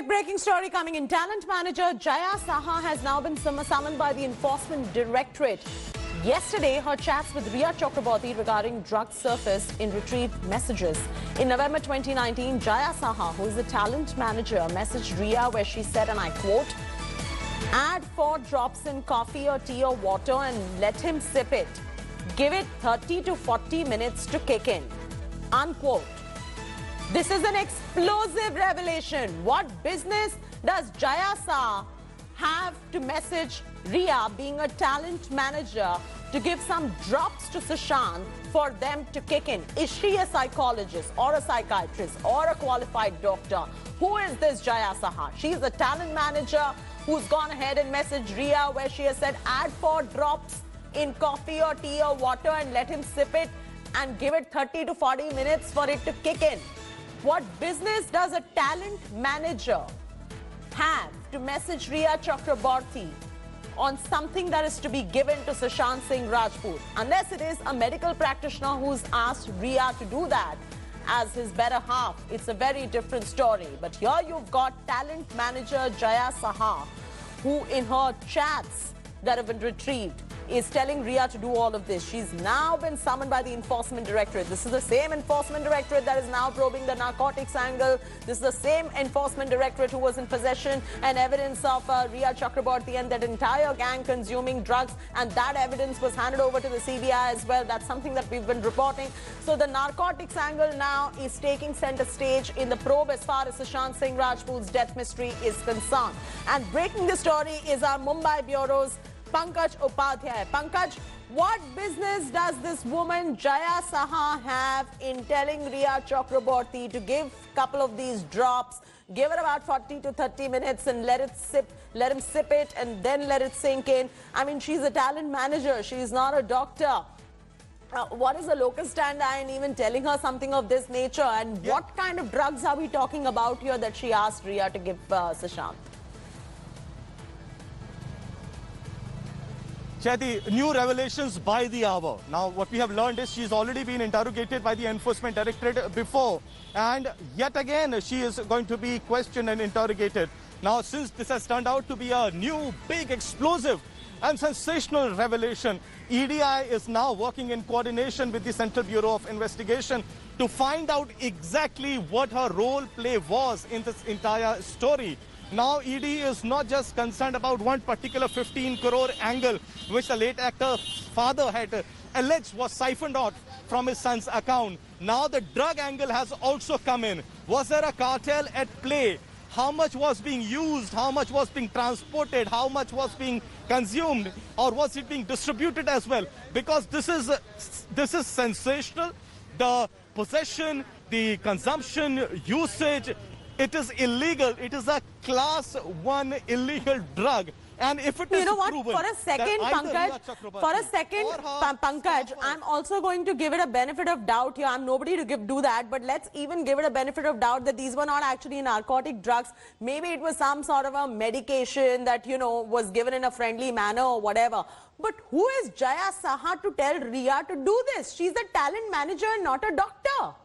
Quick breaking story coming in. Talent manager Jaya Saha has now been summoned by the Enforcement Directorate. Yesterday, her chats with Rhea Chakraborty regarding drugs surfaced in retrieved messages. In November 2019, Jaya Saha, who is the talent manager, messaged Rhea where she said, and I quote, "Add 4 drops in coffee or tea or water and let him sip it. Give it 30 to 40 minutes to kick in." Unquote. This is an explosive revelation. What business does Jaya Saha have to message Rhea, being a talent manager, to give some drops to Sushant for them to kick in? Is she a psychologist or a psychiatrist or a qualified doctor? Who is this Jaya Saha? She's a talent manager who's gone ahead and messaged Rhea where she has said, add 4 drops in coffee or tea or water and let him sip it and give it 30 to 40 minutes for it to kick in. What business does a talent manager have to message Rhea Chakraborty on something that is to be given to Sushant Singh Rajput? Unless it is a medical practitioner who's asked Rhea to do that as his better half, it's a very different story. But here you've got talent manager Jaya Saha, who in her chats that have been retrieved is telling Rhea to do all of this. She's now been summoned by the Enforcement Directorate. This is the same Enforcement Directorate that is now probing the narcotics angle. This is the same Enforcement Directorate who was in possession and evidence of Rhea Chakraborty and that entire gang consuming drugs, and that evidence was handed over to the CBI as well. That's something that we've been reporting. So the narcotics angle now is taking center stage in the probe as far as Sushant Singh Rajput's death mystery is concerned. And breaking the story is our Mumbai Bureau's Pankaj Upadhyay. Pankaj, what business does this woman Jaya Saha have in telling Rhea Chakraborty to give a couple of these drops, give it about 40 to 30 minutes and let him sip it and then let it sink in? I mean, she's a talent manager. She's not a doctor. What is a locus standi in even telling her something of this nature? And what kind of drugs are we talking about here that she asked Rhea to give Sushant? Chaiti, new revelations by the hour. Now, what we have learned is she's already been interrogated by the Enforcement Directorate before. And yet again, she is going to be questioned and interrogated. Now, since this has turned out to be a new, big, explosive and sensational revelation, EDI is now working in coordination with the Central Bureau of Investigation to find out exactly what her role play was in this entire story. Now, ED is not just concerned about one particular 15 crore angle, which the late actor's father had alleged was siphoned out from his son's account. Now, the drug angle has also come in. Was there a cartel at play? How much was being used? How much was being transported? How much was being consumed? Or was it being distributed as well? Because this is sensational. The possession, the consumption, usage, it is illegal. It is a class 1 illegal drug. And if it is you know what, proven, for a second, Pankaj, I'm also going to give it a benefit of doubt here. I'm nobody to do that, but let's even give it a benefit of doubt that these were not actually narcotic drugs. Maybe it was some sort of a medication that, you know, was given in a friendly manner or whatever. But who is Jaya Saha to tell Rhea to do this? She's a talent manager, not a doctor.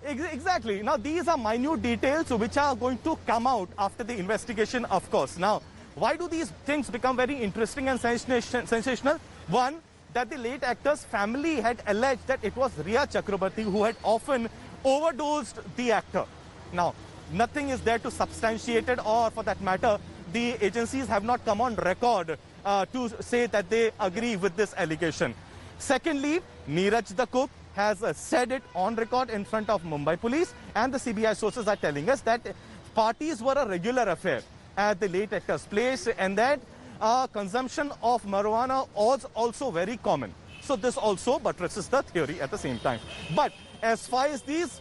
Exactly. Now, these are minute details which are going to come out after the investigation, of course. Now, why do these things become very interesting and sensational? One, that the late actor's family had alleged that it was Rhea Chakraborty who had often overdosed the actor. Now, nothing is there to substantiate it, or for that matter, the agencies have not come on record to say that they agree with this allegation. Secondly, Neeraj the cook has said it on record in front of Mumbai police, and the CBI sources are telling us that parties were a regular affair at the late actor's place, and that consumption of marijuana was also very common. So this also buttresses the theory at the same time. But as far as these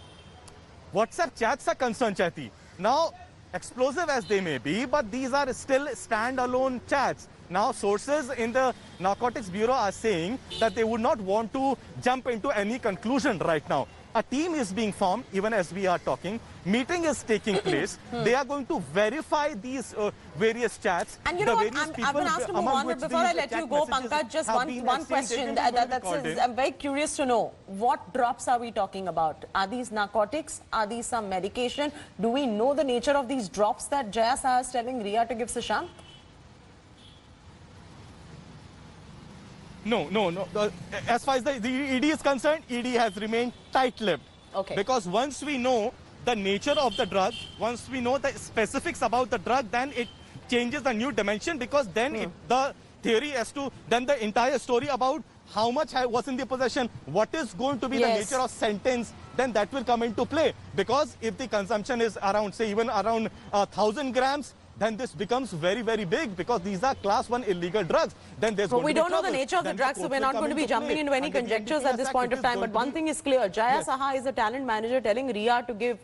WhatsApp chats are concerned, Chaiti, now explosive as they may be, but these are still standalone chats. Now, sources in the Narcotics Bureau are saying that they would not want to jump into any conclusion right now. a team is being formed even as we are talking. Meeting is taking place. They are going to verify these various chats. And you know what, I've been asked to move on, but before I let you go, Pankaj, just one question. I'm very curious to know, what drops are we talking about? Are these narcotics? Are these some medication? Do we know the nature of these drops that Jaya Saha is telling Riya to give Sushant? No. As far as the ED is concerned, ED has remained tight-lipped. Okay. Because once we know the nature of the drug, once we know the specifics about the drug, then it changes the new dimension, because then the theory as to, then the entire story about how much was in the possession, what is going to be the nature of sentence, then that will come into play. Because if the consumption is around, say, even around 1,000 grams, then this becomes very, very big, because these are class 1 illegal drugs. Then there's But we don't know the nature of the drugs, so we're not going to be jumping into any conjectures at this point of time. But one thing is clear, Jaya Saha is a talent manager telling Riya to give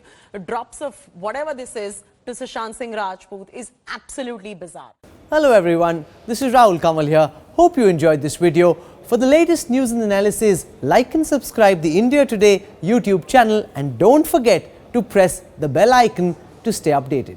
drops of whatever this is to Sushant Singh Rajput is absolutely bizarre. Hello everyone, this is Rahul Kamal here. Hope you enjoyed this video. For the latest news and analysis, like and subscribe the India Today YouTube channel, and don't forget to press the bell icon to stay updated.